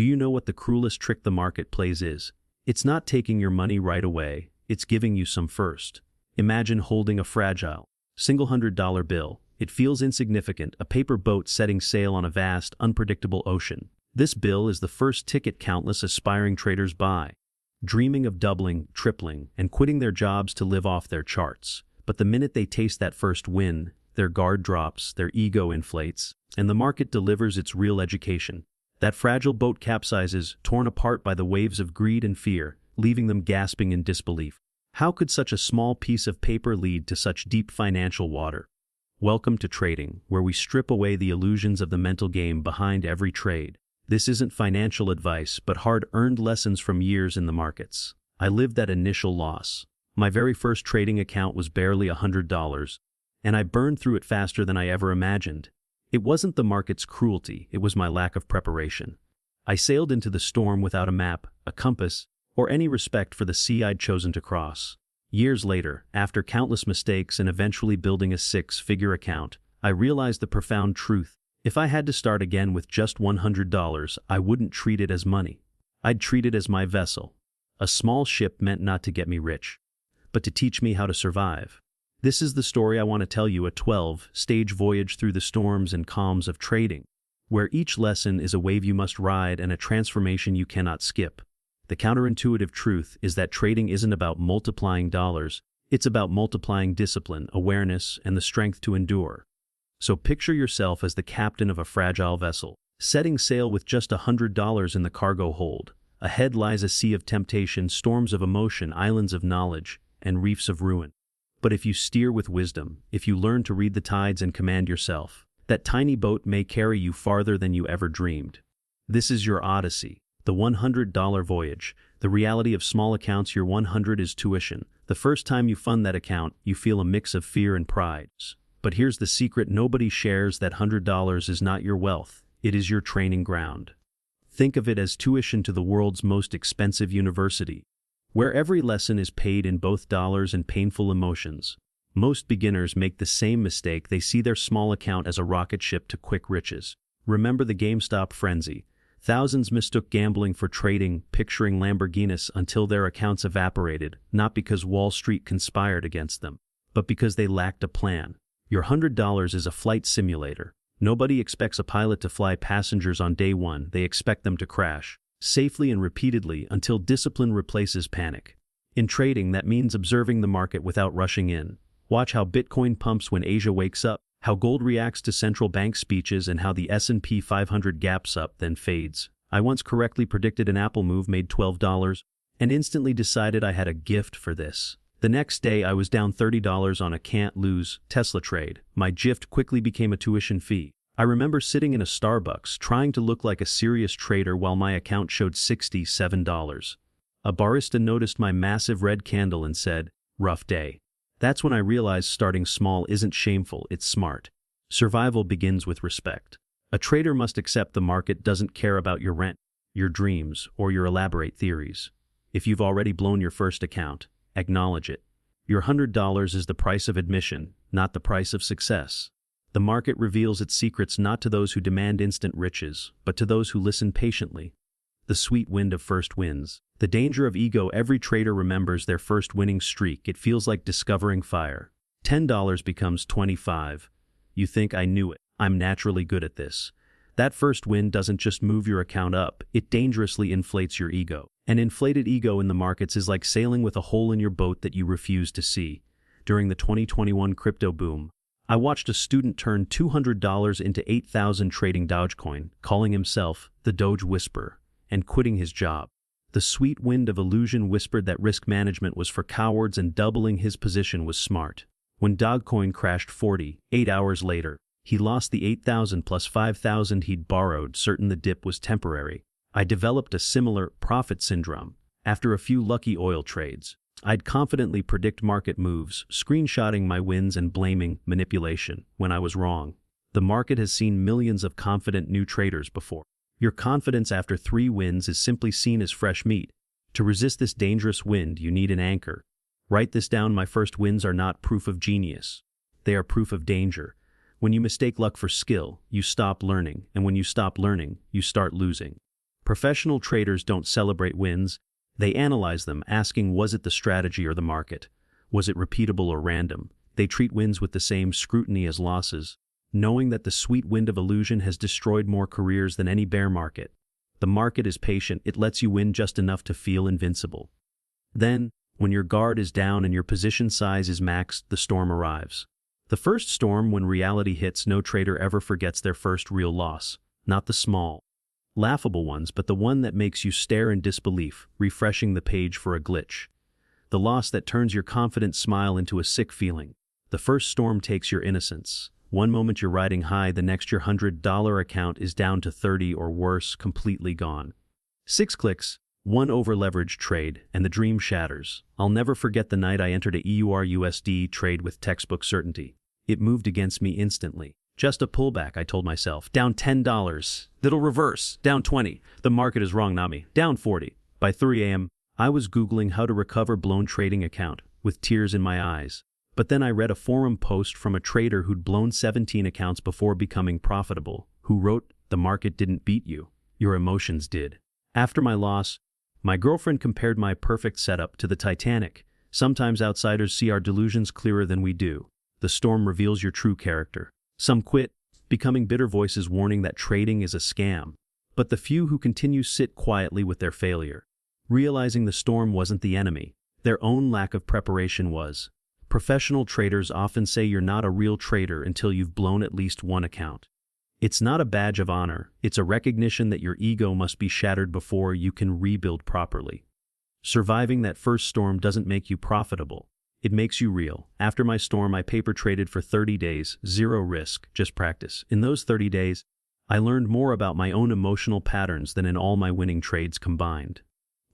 Do you know what the cruelest trick the market plays is? It's not taking your money right away, it's giving you some first. Imagine holding a fragile, single $100 bill. It feels insignificant, a paper boat setting sail on a vast, unpredictable ocean. This bill is the first ticket countless aspiring traders buy, dreaming of doubling, tripling, and quitting their jobs to live off their charts. But the minute they taste that first win, their guard drops, their ego inflates, and the market delivers its real education. That fragile boat capsizes, torn apart by the waves of greed and fear, leaving them gasping in disbelief. How could such a small piece of paper lead to such deep financial water? Welcome to trading, where we strip away the illusions of the mental game behind every trade. This isn't financial advice, but hard-earned lessons from years in the markets. I lived that initial loss. My very first trading account was barely $100, and I burned through it faster than I ever imagined. It wasn't the market's cruelty, it was my lack of preparation. I sailed into the storm without a map, a compass, or any respect for the sea I'd chosen to cross. Years later, after countless mistakes and eventually building a six-figure account, I realized the profound truth. If I had to start again with just $100, I wouldn't treat it as money. I'd treat it as my vessel. A small ship meant not to get me rich, but to teach me how to survive. This is the story I want to tell you, a 12-stage voyage through the storms and calms of trading, where each lesson is a wave you must ride and a transformation you cannot skip. The counterintuitive truth is that trading isn't about multiplying dollars, it's about multiplying discipline, awareness, and the strength to endure. So picture yourself as the captain of a fragile vessel, setting sail with just $100 in the cargo hold. Ahead lies a sea of temptation, storms of emotion, islands of knowledge, and reefs of ruin. But if you steer with wisdom, if you learn to read the tides and command yourself, that tiny boat may carry you farther than you ever dreamed. This is your odyssey, the $100 voyage, the reality of small accounts. Your 100 is tuition. The first time you fund that account, you feel a mix of fear and pride. But here's the secret nobody shares: that $100 is not your wealth, it is your training ground. Think of it as tuition to the world's most expensive university, where every lesson is paid in both dollars and painful emotions. Most beginners make the same mistake. They see their small account as a rocket ship to quick riches. Remember the GameStop frenzy. Thousands mistook gambling for trading, picturing Lamborghinis until their accounts evaporated, not because Wall Street conspired against them, but because they lacked a plan. Your $100 is a flight simulator. Nobody expects a pilot to fly passengers on day one. They expect them to crash safely and repeatedly until discipline replaces panic. In trading, that means observing the market without rushing in. Watch how Bitcoin pumps when Asia wakes up, how gold reacts to central bank speeches, and how the S&P 500 gaps up then fades. I once correctly predicted an Apple move made $12 and instantly decided I had a gift for this. The next day I was down $30 on a can't-lose Tesla trade. My gift quickly became a tuition fee. I remember sitting in a Starbucks trying to look like a serious trader while my account showed $67. A barista noticed my massive red candle and said, "Rough day." That's when I realized starting small isn't shameful, it's smart. Survival begins with respect. A trader must accept the market doesn't care about your rent, your dreams, or your elaborate theories. If you've already blown your first account, acknowledge it. Your $100 is the price of admission, not the price of success. The market reveals its secrets not to those who demand instant riches, but to those who listen patiently. The sweet wind of first wins. The danger of ego. Every trader remembers their first winning streak. It feels like discovering fire. $10 becomes $25. You think, I knew it. I'm naturally good at this. That first win doesn't just move your account up, it dangerously inflates your ego. An inflated ego in the markets is like sailing with a hole in your boat that you refuse to see. During the 2021 crypto boom, I watched a student turn $200 into 8,000 trading Dogecoin, calling himself the Doge Whisperer, and quitting his job. The sweet wind of illusion whispered that risk management was for cowards and doubling his position was smart. When Dogecoin crashed 48 hours later, he lost the 8,000 plus 5,000 he'd borrowed, certain the dip was temporary. I developed a similar profit syndrome. After a few lucky oil trades, I'd confidently predict market moves, screenshotting my wins and blaming manipulation when I was wrong. The market has seen millions of confident new traders before. Your confidence after 3 wins is simply seen as fresh meat. To resist this dangerous wind, you need an anchor. Write this down: my first wins are not proof of genius. They are proof of danger. When you mistake luck for skill, you stop learning, and when you stop learning, you start losing. Professional traders don't celebrate wins. They analyze them, asking, was it the strategy or the market? Was it repeatable or random? They treat wins with the same scrutiny as losses, knowing that the sweet wind of illusion has destroyed more careers than any bear market. The market is patient. It lets you win just enough to feel invincible. Then, when your guard is down and your position size is maxed, the storm arrives. The first storm, when reality hits, no trader ever forgets their first real loss. Not the small, laughable ones, but the one that makes you stare in disbelief, refreshing the page for a glitch. The loss that turns your confident smile into a sick feeling. The first storm takes your innocence. One moment you're riding high, the next your $100 account is down to 30 or worse, completely gone. 6 clicks, one over-leveraged trade, and the dream shatters. I'll never forget the night I entered a EUR/USD trade with textbook certainty. It moved against me instantly. Just a pullback, I told myself. Down $10. That'll reverse. Down 20. The market is wrong, not me. Down 40. By 3 a.m., I was Googling how to recover blown trading account, with tears in my eyes. But then I read a forum post from a trader who'd blown 17 accounts before becoming profitable, who wrote, "The market didn't beat you. Your emotions did." After my loss, my girlfriend compared my perfect setup to the Titanic. Sometimes outsiders see our delusions clearer than we do. The storm reveals your true character. Some quit, becoming bitter voices warning that trading is a scam. But the few who continue sit quietly with their failure, realizing the storm wasn't the enemy. Their own lack of preparation was. Professional traders often say you're not a real trader until you've blown at least one account. It's not a badge of honor, it's a recognition that your ego must be shattered before you can rebuild properly. Surviving that first storm doesn't make you profitable. It makes you real. After my storm, I paper traded for 30 days, zero risk, just practice. In those 30 days, I learned more about my own emotional patterns than in all my winning trades combined.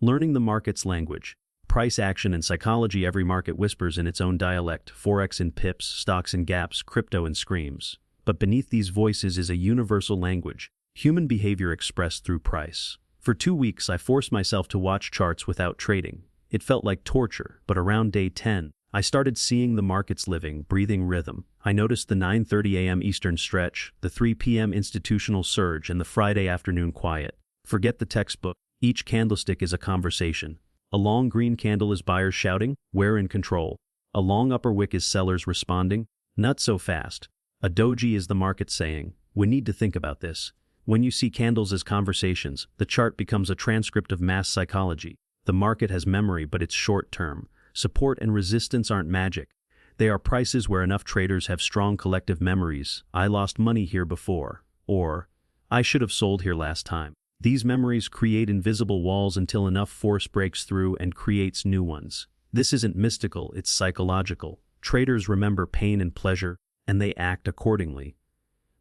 Learning the market's language. Price action and psychology. Every market whispers in its own dialect. Forex in pips, stocks in gaps, crypto in screams. But beneath these voices is a universal language, human behavior expressed through price. For 2 weeks, I forced myself to watch charts without trading. It felt like torture, but around day 10, I started seeing the market's living, breathing rhythm. I noticed the 9:30 a.m. Eastern stretch, the 3 p.m. institutional surge, and the Friday afternoon quiet. Forget the textbook. Each candlestick is a conversation. A long green candle is buyers shouting, "We're in control." A long upper wick is sellers responding, "Not so fast." A doji is the market saying, "We need to think about this." When you see candles as conversations, the chart becomes a transcript of mass psychology. The market has memory, but it's short-term. Support and resistance aren't magic. They are prices where enough traders have strong collective memories. I lost money here before. Or, I should have sold here last time. These memories create invisible walls until enough force breaks through and creates new ones. This isn't mystical, it's psychological. Traders remember pain and pleasure, and they act accordingly.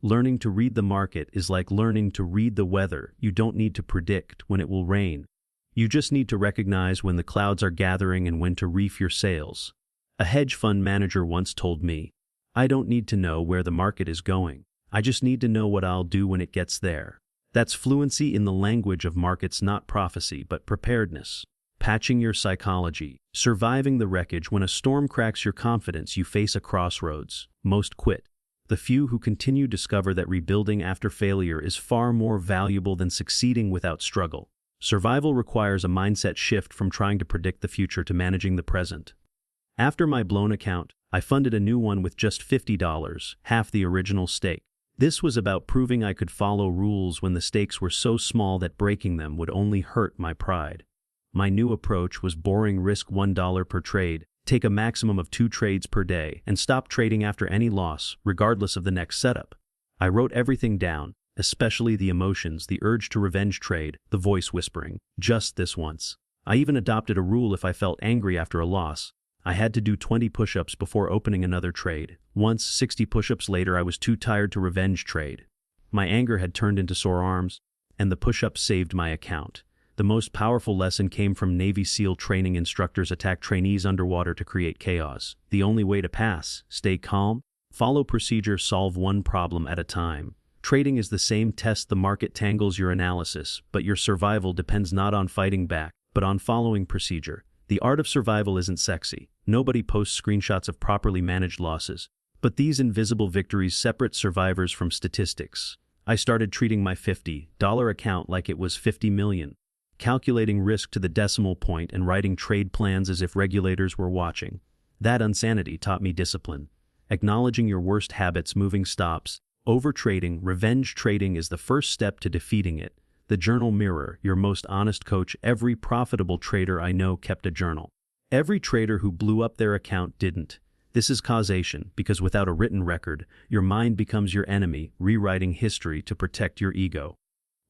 Learning to read the market is like learning to read the weather. You don't need to predict when it will rain. You just need to recognize when the clouds are gathering and when to reef your sails. A hedge fund manager once told me, "I don't need to know where the market is going. I just need to know what I'll do when it gets there." That's fluency in the language of markets, not prophecy, but preparedness. Patching your psychology. Surviving the wreckage. When a storm cracks your confidence, you face a crossroads. Most quit. The few who continue discover that rebuilding after failure is far more valuable than succeeding without struggle. Survival requires a mindset shift from trying to predict the future to managing the present. After my blown account, I funded a new one with just $50, half the original stake. This was about proving I could follow rules when the stakes were so small that breaking them would only hurt my pride. My new approach was boring: risk $1 per trade, take a maximum of 2 trades per day, and stop trading after any loss, regardless of the next setup. I wrote everything down, especially the emotions, the urge to revenge trade, the voice whispering, "Just this once." I even adopted a rule: if I felt angry after a loss, I had to do 20 push-ups before opening another trade. Once, 60 push-ups later, I was too tired to revenge trade. My anger had turned into sore arms, and the push-ups saved my account. The most powerful lesson came from Navy SEAL training instructors: attack trainees underwater to create chaos. The only way to pass: stay calm, follow procedure, solve one problem at a time. Trading is the same test. The market tangles your analysis, but your survival depends not on fighting back, but on following procedure. The art of survival isn't sexy. Nobody posts screenshots of properly managed losses. But these invisible victories separate survivors from statistics. I started treating my $50 account like it was 50 million, calculating risk to the decimal point and writing trade plans as if regulators were watching. That insanity taught me discipline. Acknowledging your worst habits, moving stops, overtrading, revenge trading is the first step to defeating it. The journal mirror, your most honest coach. Every profitable trader I know kept a journal. Every trader who blew up their account didn't. This is causation, because without a written record, your mind becomes your enemy, rewriting history to protect your ego.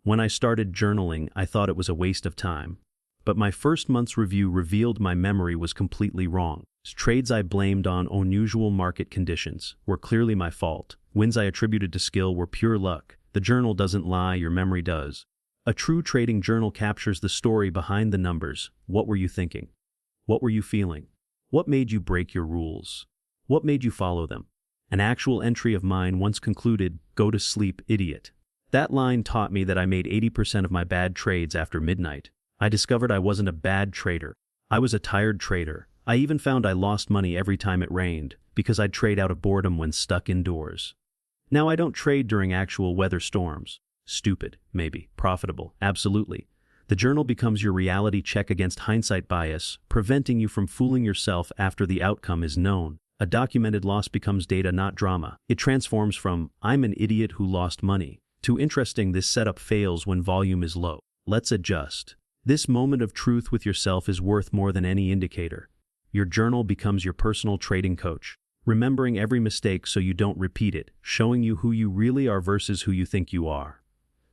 When I started journaling, I thought it was a waste of time. But my first month's review revealed my memory was completely wrong. Trades I blamed on unusual market conditions were clearly my fault. Wins I attributed to skill were pure luck. The journal doesn't lie, your memory does. A true trading journal captures the story behind the numbers. What were you thinking? What were you feeling? What made you break your rules? What made you follow them? An actual entry of mine once concluded, "Go to sleep, idiot." That line taught me that I made 80% of my bad trades after midnight. I discovered I wasn't a bad trader. I was a tired trader. I even found I lost money every time it rained, because I'd trade out of boredom when stuck indoors. Now I don't trade during actual weather storms. Stupid, maybe. Profitable, absolutely. The journal becomes your reality check against hindsight bias, preventing you from fooling yourself after the outcome is known. A documented loss becomes data, not drama. It transforms from, "I'm an idiot who lost money," to "Interesting, this setup fails when volume is low. Let's adjust." This moment of truth with yourself is worth more than any indicator. Your journal becomes your personal trading coach, remembering every mistake so you don't repeat it, showing you who you really are versus who you think you are.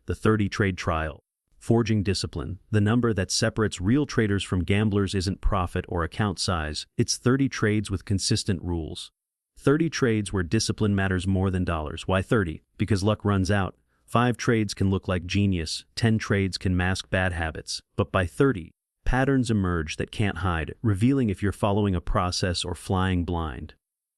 The 30-trade trial. Forging discipline. The number that separates real traders from gamblers isn't profit or account size, it's 30 trades with consistent rules. 30 trades where discipline matters more than dollars. Why 30? Because luck runs out. 5 trades can look like genius, 10 trades can mask bad habits, but by 30, patterns emerge that can't hide, revealing if you're following a process or flying blind.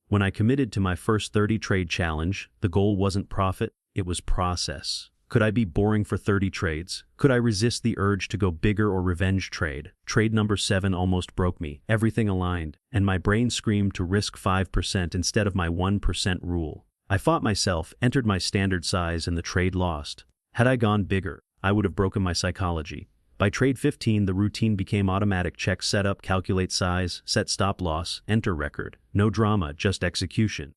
When I committed to my first 30-trade challenge, the goal wasn't profit, it was process. Could I be boring for 30 trades? Could I resist the urge to go bigger or revenge trade? Trade number 7 almost broke me. Everything aligned, and my brain screamed to risk 5% instead of my 1% rule. I fought myself, entered my standard size, and the trade lost. Had I gone bigger, I would have broken my psychology. By trade 15, the routine became automatic. Check setup, calculate size, set stop loss, enter record. No drama, just execution.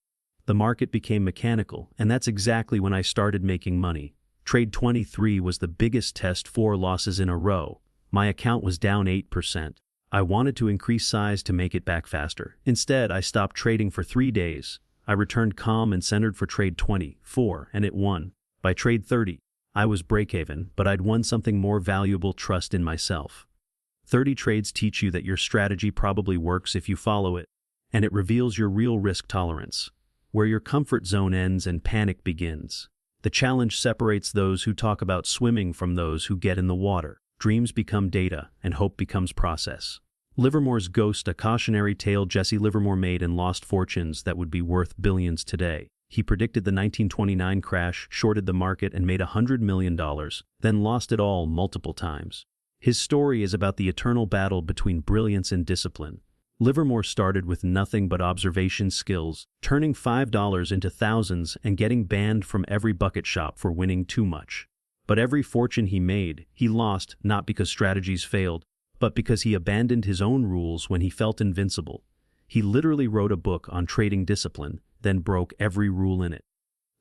The market became mechanical, and that's exactly when I started making money. Trade 23 was the biggest test, 4 losses in a row. My account was down 8%. I wanted to increase size to make it back faster. Instead, I stopped trading for 3 days. I returned calm and centered for trade 24, and it won. By trade 30, I was break-even, but I'd won something more valuable: trust in myself. 30 trades teach you that your strategy probably works if you follow it, and it reveals your real risk tolerance, where your comfort zone ends and panic begins. The challenge separates those who talk about swimming from those who get in the water. Dreams become data, and hope becomes process. Livermore's Ghost, a cautionary tale. Jesse Livermore made and lost fortunes that would be worth billions today. He predicted the 1929 crash, shorted the market, and made $100 million, then lost it all multiple times. His story is about the eternal battle between brilliance and discipline. Livermore started with nothing but observation skills, turning $5 into thousands and getting banned from every bucket shop for winning too much. But every fortune he made, he lost, not because strategies failed, but because he abandoned his own rules when he felt invincible. He literally wrote a book on trading discipline, then broke every rule in it.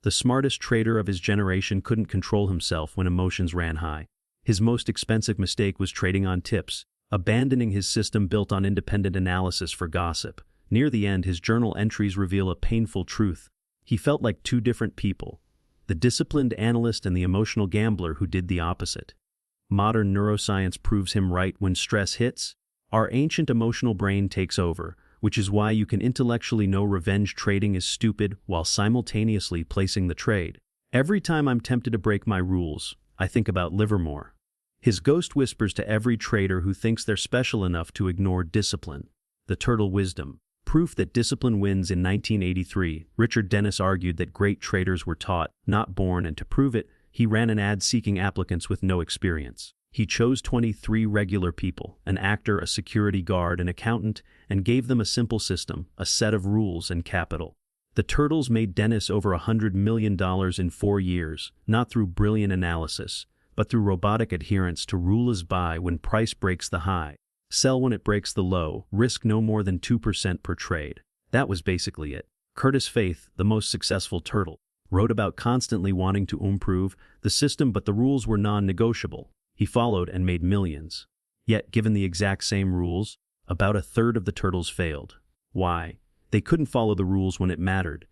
The smartest trader of his generation couldn't control himself when emotions ran high. His most expensive mistake was trading on tips, abandoning his system built on independent analysis for gossip. Near the end, his journal entries reveal a painful truth. He felt like 2 different people: the disciplined analyst and the emotional gambler who did the opposite. Modern neuroscience proves him right. When stress hits, our ancient emotional brain takes over, which is why you can intellectually know revenge trading is stupid while simultaneously placing the trade. Every time I'm tempted to break my rules, I think about Livermore. His ghost whispers to every trader who thinks they're special enough to ignore discipline. The Turtle Wisdom. Proof that discipline wins. In 1983, Richard Dennis argued that great traders were taught, not born, and to prove it, he ran an ad seeking applicants with no experience. He chose 23 regular people, an actor, a security guard, an accountant, and gave them a simple system, a set of rules and capital. The turtles made Dennis over $100 million in 4 years, not through brilliant analysis, but through robotic adherence to rule as buy when price breaks the high, sell when it breaks the low, risk no more than 2% per trade. That was basically it. Curtis Faith, the most successful turtle, wrote about constantly wanting to improve the system, but the rules were non-negotiable. He followed and made millions. Yet, given the exact same rules, about a third of the turtles failed. Why? They couldn't follow the rules when it mattered.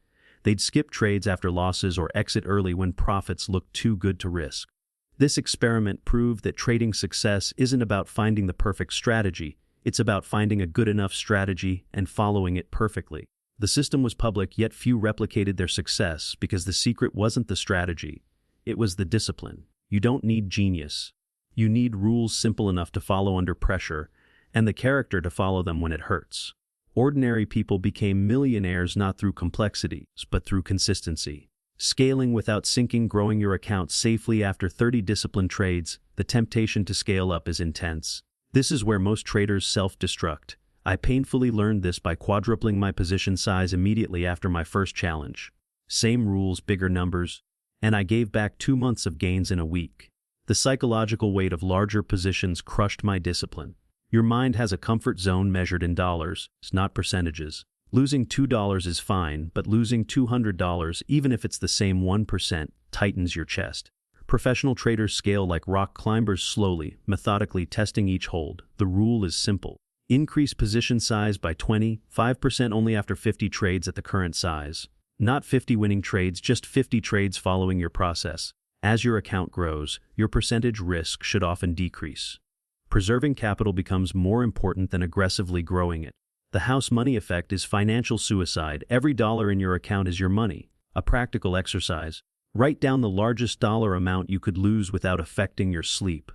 They'd skip trades after losses or exit early when profits looked too good to risk. This experiment proved that trading success isn't about finding the perfect strategy, it's about finding a good enough strategy and following it perfectly. The system was public, yet few replicated their success because the secret wasn't the strategy, it was the discipline. You don't need genius. You need rules simple enough to follow under pressure, and the character to follow them when it hurts. Ordinary people became millionaires not through complexities, but through consistency. Scaling without sinking, growing your account safely after 30 disciplined trades, the temptation to scale up is intense. This is where most traders self-destruct. I painfully learned this by quadrupling my position size immediately after my first challenge. Same rules, bigger numbers, and I gave back 2 months of gains in a week. The psychological weight of larger positions crushed my discipline. Your mind has a comfort zone measured in dollars, not percentages. Losing $2 is fine, but losing $200, even if it's the same 1%, tightens your chest. Professional traders scale like rock climbers, slowly, methodically testing each hold. The rule is simple. Increase position size by 25% only after 50 trades at the current size. Not 50 winning trades, just 50 trades following your process. As your account grows, your percentage risk should often decrease. Preserving capital becomes more important than aggressively growing it. The house money effect is financial suicide. Every dollar in your account is your money. A practical exercise. Write down the largest dollar amount you could lose without affecting your sleep.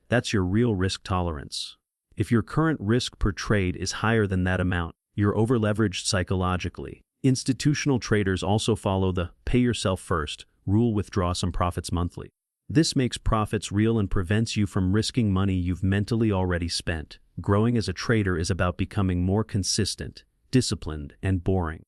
That's your real risk tolerance. If your current risk per trade is higher than that amount, you're over-leveraged psychologically. Institutional traders also follow the pay yourself first rule, withdraw some profits monthly. This makes profits real and prevents you from risking money you've mentally already spent. Growing as a trader is about becoming more consistent, disciplined, and boring.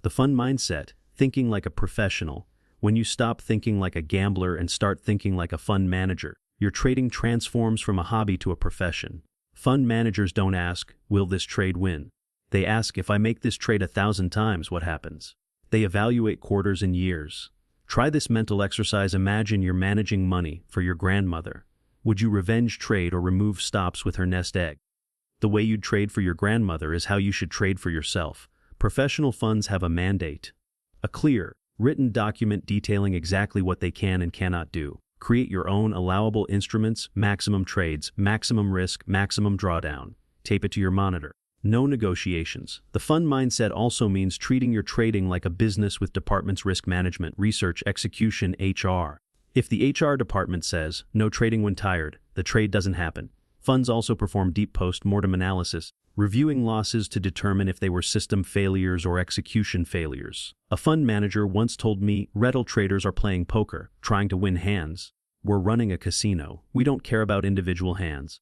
The fun mindset, thinking like a professional. When you stop thinking like a gambler and start thinking like a fund manager, your trading transforms from a hobby to a profession. Fund managers don't ask, will this trade win? They ask, if I make this trade 1,000 times, what happens? They evaluate quarters and years. Try this mental exercise. Imagine you're managing money for your grandmother. Would you revenge trade or remove stops with her nest egg? The way you'd trade for your grandmother is how you should trade for yourself. Professional funds have a mandate. A clear, written document detailing exactly what they can and cannot do. Create your own allowable instruments, maximum trades, maximum risk, maximum drawdown. Tape it to your monitor. No negotiations. The fund mindset also means treating your trading like a business with departments: risk management, research, execution, HR. If the HR department says, no trading when tired, the trade doesn't happen. Funds also perform deep post-mortem analysis, reviewing losses to determine if they were system failures or execution failures. A fund manager once told me, retail traders are playing poker, trying to win hands. We're running a casino. We don't care about individual hands.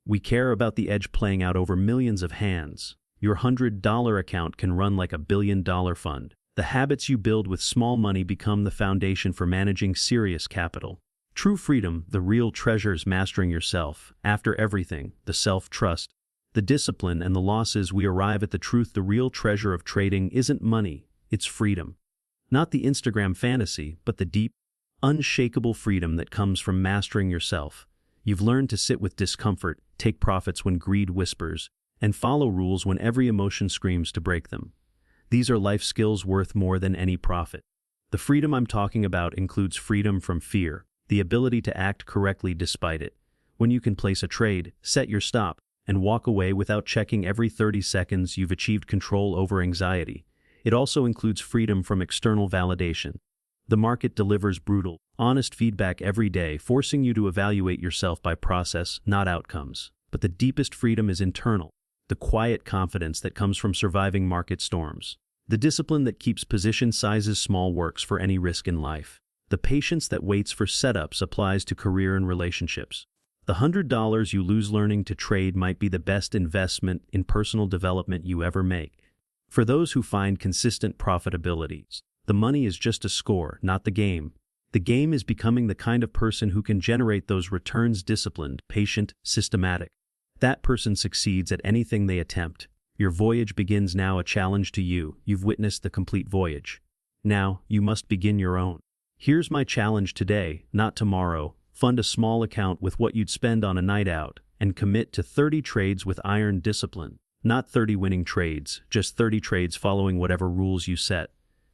We care about the edge playing out over millions of hands. Your $100 account can run like a $1 billion fund. The habits you build with small money become the foundation for managing serious capital. True freedom, the real treasure, is mastering yourself. After everything, the self-trust, the discipline, and the losses, we arrive at the truth. The real treasure of trading isn't money, it's freedom. Not the Instagram fantasy, but the deep, unshakable freedom that comes from mastering yourself. You've learned to sit with discomfort, take profits when greed whispers, and follow rules when every emotion screams to break them. These are life skills worth more than any profit. The freedom I'm talking about includes freedom from fear, the ability to act correctly despite it. When you can place a trade, set your stop, and walk away without checking every 30 seconds, you've achieved control over anxiety. It also includes freedom from external validation. The market delivers brutal, honest feedback every day, forcing you to evaluate yourself by process, not outcomes. But the deepest freedom is internal, the quiet confidence that comes from surviving market storms. The discipline that keeps position sizes small works for any risk in life. The patience that waits for setups applies to career and relationships. The $100 you lose learning to trade might be the best investment in personal development you ever make. For those who find consistent profitabilities, the money is just a score, not the game. The game is becoming the kind of person who can generate those returns disciplined, patient, systematic. That person succeeds at anything they attempt. Your voyage begins now, a challenge to you. You've witnessed the complete voyage. Now, you must begin your own. Here's my challenge today, not tomorrow. Fund a small account with what you'd spend on a night out, and commit to 30 trades with iron discipline. Not 30 winning trades, just 30 trades following whatever rules you set.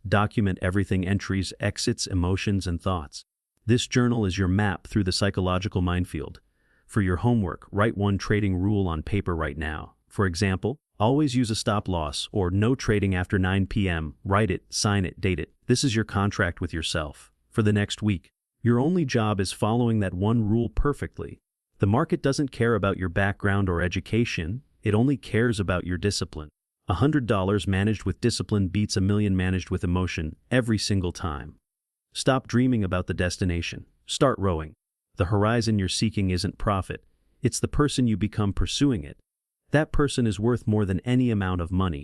Document everything: entries, exits, emotions, and thoughts. This journal is your map through the psychological minefield. For your homework, write one trading rule on paper right now. For example, always use a stop loss, or no trading after 9 p.m. Write it, sign it, date it. This is your contract with yourself. For the next week, your only job is following that one rule perfectly. The market doesn't care about your background or education, it only cares about your discipline. $100 managed with discipline beats $1 million managed with emotion every single time. Stop dreaming about the destination. Start rowing. The horizon you're seeking isn't profit. It's the person you become pursuing it. That person is worth more than any amount of money.